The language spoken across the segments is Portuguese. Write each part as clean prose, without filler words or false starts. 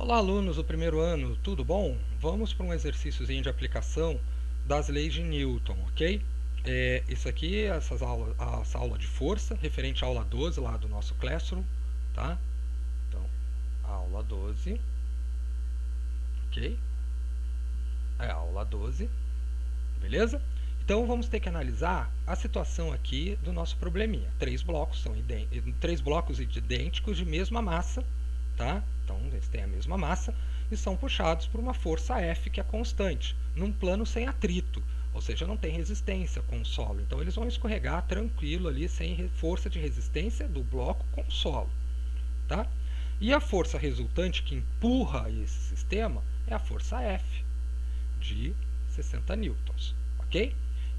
Olá, alunos do primeiro ano, tudo bom? Vamos para um exercíciozinho de aplicação das leis de Newton, ok? Isso aqui, essa aula de força, referente à aula 12 lá do nosso Classroom, tá? Então, aula 12, ok? É a aula 12, beleza? Então, vamos ter que analisar a situação aqui do nosso probleminha. Três blocos idênticos de mesma massa, tá? Então, eles têm a mesma massa e são puxados por uma força F que é constante, num plano sem atrito, ou seja, não tem resistência com o solo. Então, eles vão escorregar tranquilo ali, sem força de resistência do bloco com o solo, tá? E a força resultante que empurra esse sistema é a força F, de 60 newtons, ok?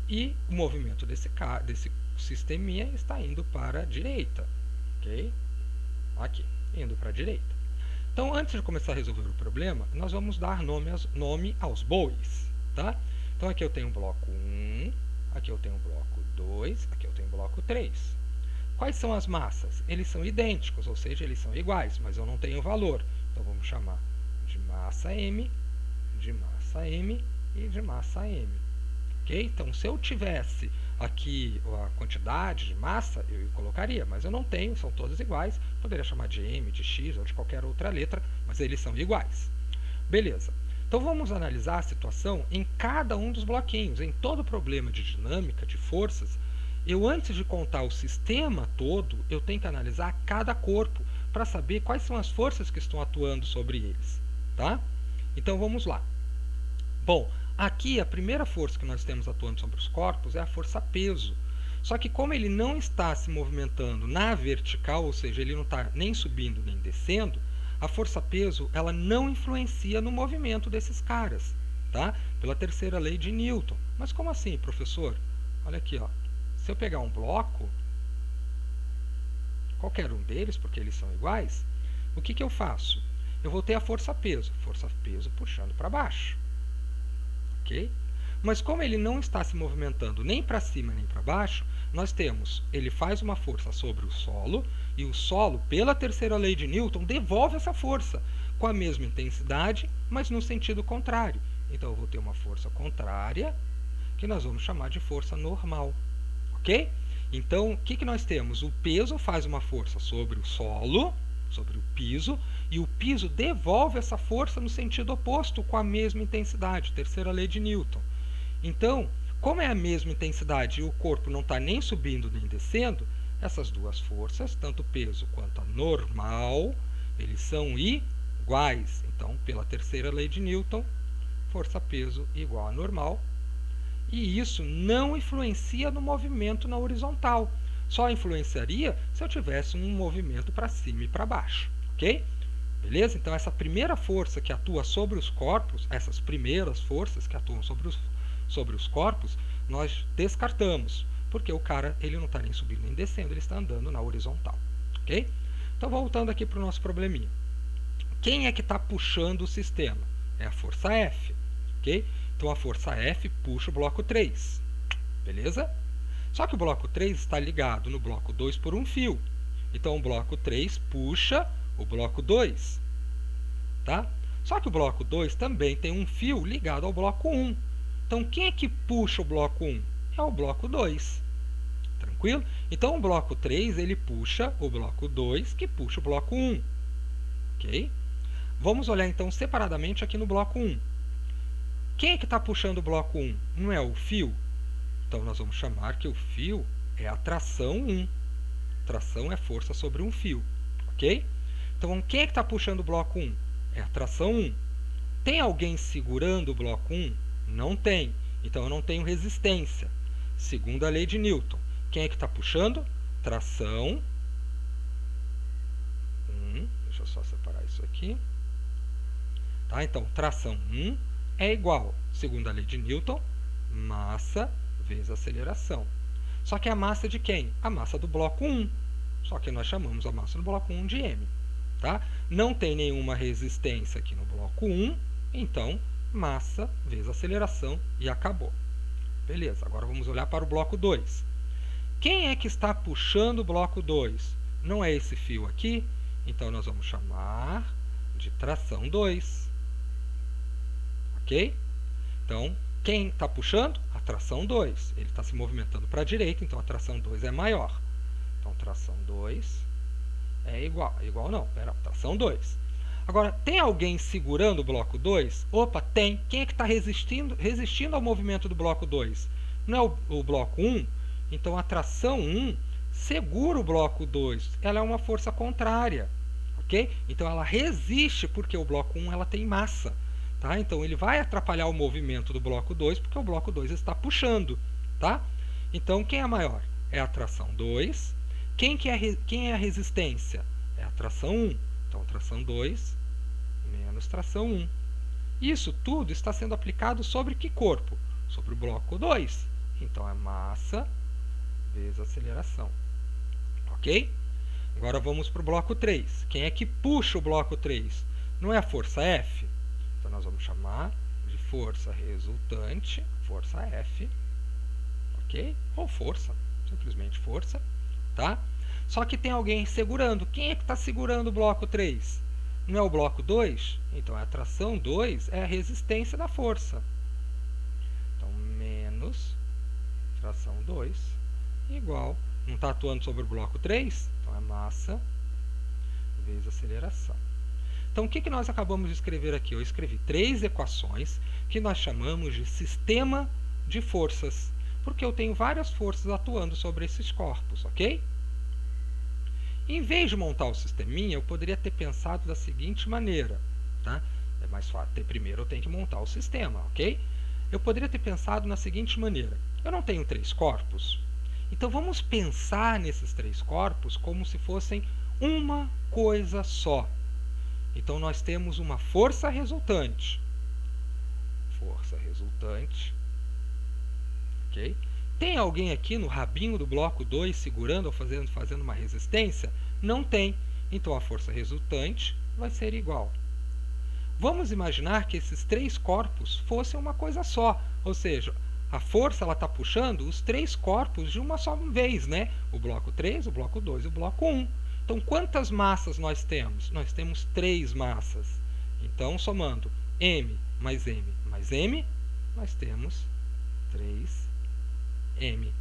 E o movimento desse sisteminha está indo para a direita, ok? Aqui, indo para a direita. Então, antes de começar a resolver o problema, nós vamos dar nome aos bois, tá? Então, aqui eu tenho o bloco 1, aqui eu tenho o bloco 2, aqui eu tenho o bloco 3. Quais são as massas? Eles são idênticos, ou seja, eles são iguais, mas eu não tenho valor. Então, vamos chamar de massa M, de massa M e de massa M. Okay? Então, se eu tivesse aqui a quantidade de massa, eu colocaria, mas eu não tenho, são todas iguais. Poderia chamar de M, de X ou de qualquer outra letra, mas eles são iguais. Beleza. Então, vamos analisar a situação em cada um dos bloquinhos. Em todo problema de dinâmica, de forças, antes de contar o sistema todo, eu tenho que analisar cada corpo para saber quais são as forças que estão atuando sobre eles. Tá? Então, vamos lá. Bom, aqui a primeira força que nós temos atuando sobre os corpos é a força peso. Só que como ele não está se movimentando na vertical, ou seja, ele não está nem subindo nem descendo, a força peso ela não influencia no movimento desses caras, tá? Pela terceira lei de Newton. Mas como assim, professor? Olha aqui, ó. Se eu pegar um bloco, qualquer um deles, porque eles são iguais, o que eu faço? Eu vou ter a força peso puxando para baixo. Okay? Mas como ele não está se movimentando nem para cima nem para baixo, nós temos, ele faz uma força sobre o solo, e o solo, pela terceira lei de Newton, devolve essa força com a mesma intensidade, mas no sentido contrário. Então, eu vou ter uma força contrária, que nós vamos chamar de força normal. Ok? Então, o que nós temos? O peso faz uma força sobre o solo, sobre o piso, e o piso devolve essa força no sentido oposto com a mesma intensidade, terceira lei de Newton. Então, como é a mesma intensidade e o corpo não está nem subindo nem descendo, essas duas forças, tanto o peso quanto a normal, eles são iguais. Então, pela terceira lei de Newton, força-peso igual a normal. E isso não influencia no movimento na horizontal. Só influenciaria se eu tivesse um movimento para cima e para baixo, ok? Beleza? Então, essa primeira força que atua sobre os corpos, essas primeiras forças que atuam sobre os corpos, nós descartamos, porque o cara ele não está nem subindo nem descendo, ele está andando na horizontal, ok? Então, voltando aqui para o nosso probleminha. Quem é que está puxando o sistema? É a força F, ok? Então, a força F puxa o bloco 3, beleza? Só que o bloco 3 está ligado no bloco 2 por um fio. Então, o bloco 3 puxa o bloco 2. Tá? Só que o bloco 2 também tem um fio ligado ao bloco 1. Então, quem é que puxa o bloco 1? É o bloco 2. Tranquilo? Então, o bloco 3 ele puxa o bloco 2, que puxa o bloco 1. Ok? Vamos olhar, então, separadamente aqui no bloco 1. Quem é que está puxando o bloco 1? Não é o fio? Então, nós vamos chamar que o fio é a tração 1. Tração é força sobre um fio. Ok? Então, quem é que está puxando o bloco 1? É a tração 1. Tem alguém segurando o bloco 1? Não tem. Então, eu não tenho resistência. Segundo a lei de Newton. Quem é que está puxando? Tração 1. Deixa eu só separar isso aqui. Tá? Então, tração 1 é igual, segundo a lei de Newton, massa vezes aceleração. Só que a massa de quem? A massa do bloco 1. Só que nós chamamos a massa do bloco 1 de m. Tá? Não tem nenhuma resistência aqui no bloco 1, então massa vezes aceleração e acabou. Beleza, agora vamos olhar para o bloco 2. Quem é que está puxando o bloco 2? Não é esse fio aqui, então nós vamos chamar de tração 2. Ok? Então, quem está puxando? A tração 2. Ele está se movimentando para a direita, então a tração 2 é maior. Então, tração 2 é igual. Igual não, pera, tração 2. Agora, tem alguém segurando o bloco 2? Opa, tem. Quem é que está resistindo ao movimento do bloco 2? Não é o bloco 1? Então, a tração 1 segura o bloco 2. Ela é uma força contrária. Ok? Então, ela resiste porque o bloco 1 ela tem massa. Tá? Então, ele vai atrapalhar o movimento do bloco 2 porque o bloco 2 está puxando. Tá? Então, quem é maior? É a tração 2. Quem é a resistência? É a tração 1. Então, tração 2 menos tração 1. Isso tudo está sendo aplicado sobre que corpo? Sobre o bloco 2. Então, é massa vezes aceleração. Ok? Agora vamos para o bloco 3. Quem é que puxa o bloco 3? Não é a força F? Então, nós vamos chamar de força resultante, força F. Ok? Ou força, simplesmente força. Tá? Só que tem alguém segurando. Quem é que está segurando o bloco 3? Não é o bloco 2? Então, a tração 2 é a resistência da força. Então, menos tração 2 igual. Não está atuando sobre o bloco 3? Então, é massa vezes aceleração. Então, o que nós acabamos de escrever aqui? Eu escrevi 3 equações que nós chamamos de sistema de forças, porque eu tenho várias forças atuando sobre esses corpos, ok? Em vez de montar o sisteminha, eu poderia ter pensado da seguinte maneira, tá? É mais fácil. Primeiro eu tenho que montar o sistema, ok? Eu poderia ter pensado na seguinte maneira. Eu não tenho 3 corpos, então vamos pensar nesses 3 corpos como se fossem uma coisa só. Então, nós temos uma força resultante. Força resultante. Ok? Tem alguém aqui no rabinho do bloco 2 segurando ou fazendo uma resistência? Não tem. Então, a força resultante vai ser igual. Vamos imaginar que esses 3 corpos fossem uma coisa só. Ou seja, a força está puxando os 3 corpos de uma só vez, né? O bloco 3, o bloco 2 e o bloco 1. Então, quantas massas nós temos? Nós temos 3 massas. Então, somando M mais M mais M, nós temos 3M.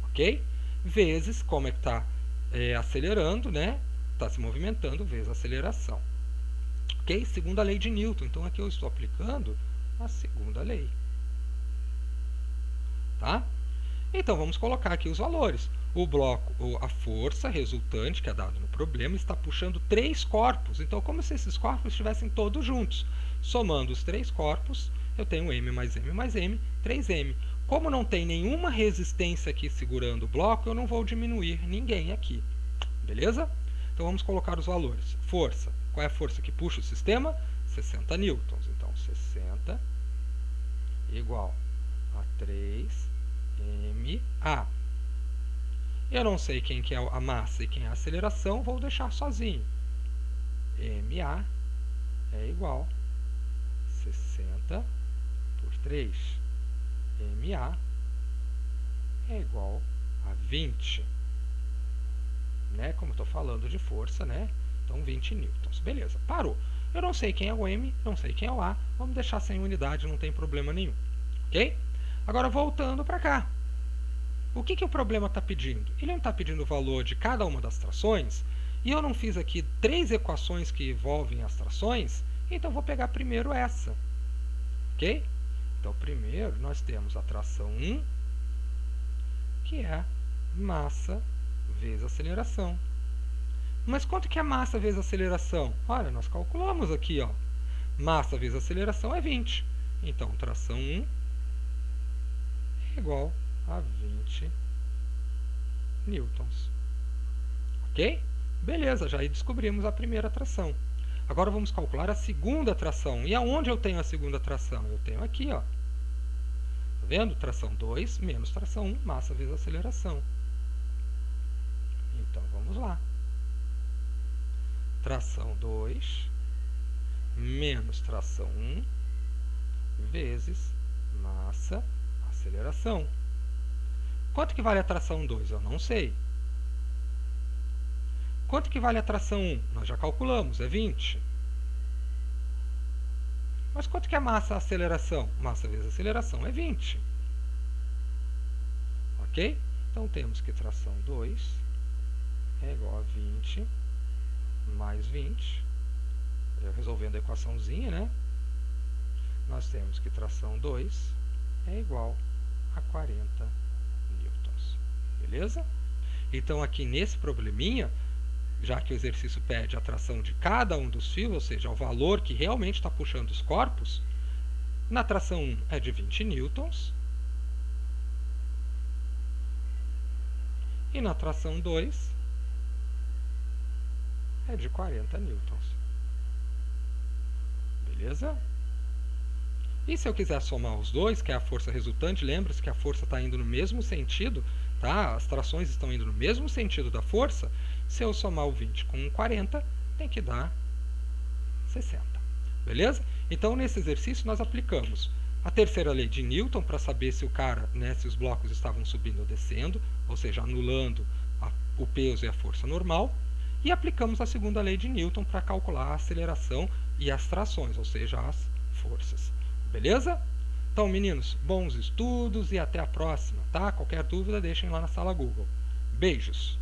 Ok? Vezes, como é que está acelerando, né? Está se movimentando, vezes a aceleração. Ok? Segunda lei de Newton. Então, aqui eu estou aplicando a segunda lei. Tá? Então, vamos colocar aqui os valores. O bloco, a força resultante, que é dado no problema, está puxando 3 corpos. Então, como se esses corpos estivessem todos juntos. Somando os 3 corpos, eu tenho M mais M mais M, 3M. Como não tem nenhuma resistência aqui segurando o bloco, eu não vou diminuir ninguém aqui. Beleza? Então, vamos colocar os valores. Força. Qual é a força que puxa o sistema? 60 newtons. Então, 60 igual a 3MA. Eu não sei quem que é a massa e quem é a aceleração, vou deixar sozinho. MA é igual a 60 por 3. MA é igual a 20. Né? Como eu estou falando de força, né? Então, 20 newtons. Beleza, parou. Eu não sei quem é o M, não sei quem é o A. Vamos deixar sem unidade, não tem problema nenhum. Ok? Agora, voltando para cá. O que o problema está pedindo? Ele não está pedindo o valor de cada uma das trações, e eu não fiz aqui 3 equações que envolvem as trações, então vou pegar primeiro essa. Ok? Então, primeiro nós temos a tração 1, que é massa vezes aceleração. Mas quanto que é massa vezes aceleração? Olha, nós calculamos aqui, ó. Massa vezes aceleração é 20. Então, tração 1 é igual a 20 newtons. Ok? Beleza, já descobrimos a primeira tração. Agora vamos calcular a segunda tração. E aonde eu tenho a segunda tração? Eu tenho aqui, ó. Tá vendo? Tração 2 menos tração 1, massa vezes aceleração. Então, vamos lá. Tração 2 menos tração 1 vezes massa, aceleração. Quanto que vale a tração 2? Eu não sei. Quanto que vale a tração 1? Nós já calculamos, é 20. Mas quanto que é massa aceleração? Massa vezes aceleração é 20. Ok? Então temos que tração 2 é igual a 20 mais 20. Resolvendo a equaçãozinha, né? Nós temos que tração 2 é igual a 40 newtons. Beleza? Então aqui nesse probleminha, já que o exercício pede a tração de cada um dos fios, ou seja, o valor que realmente está puxando os corpos, na tração 1 é de 20 newtons, e na tração 2 é de 40 newtons. Beleza? E se eu quiser somar os dois, que é a força resultante, lembra-se que a força está indo no mesmo sentido, tá? As trações estão indo no mesmo sentido da força. Se eu somar o 20 com 40, tem que dar 60. Beleza? Então, nesse exercício, nós aplicamos a terceira lei de Newton para saber se o cara, né, se os blocos estavam subindo ou descendo, ou seja, anulando o peso e a força normal. E aplicamos a segunda lei de Newton para calcular a aceleração e as trações, ou seja, as forças. Beleza? Então, meninos, bons estudos e até a próxima, tá? Qualquer dúvida, deixem lá na sala Google. Beijos!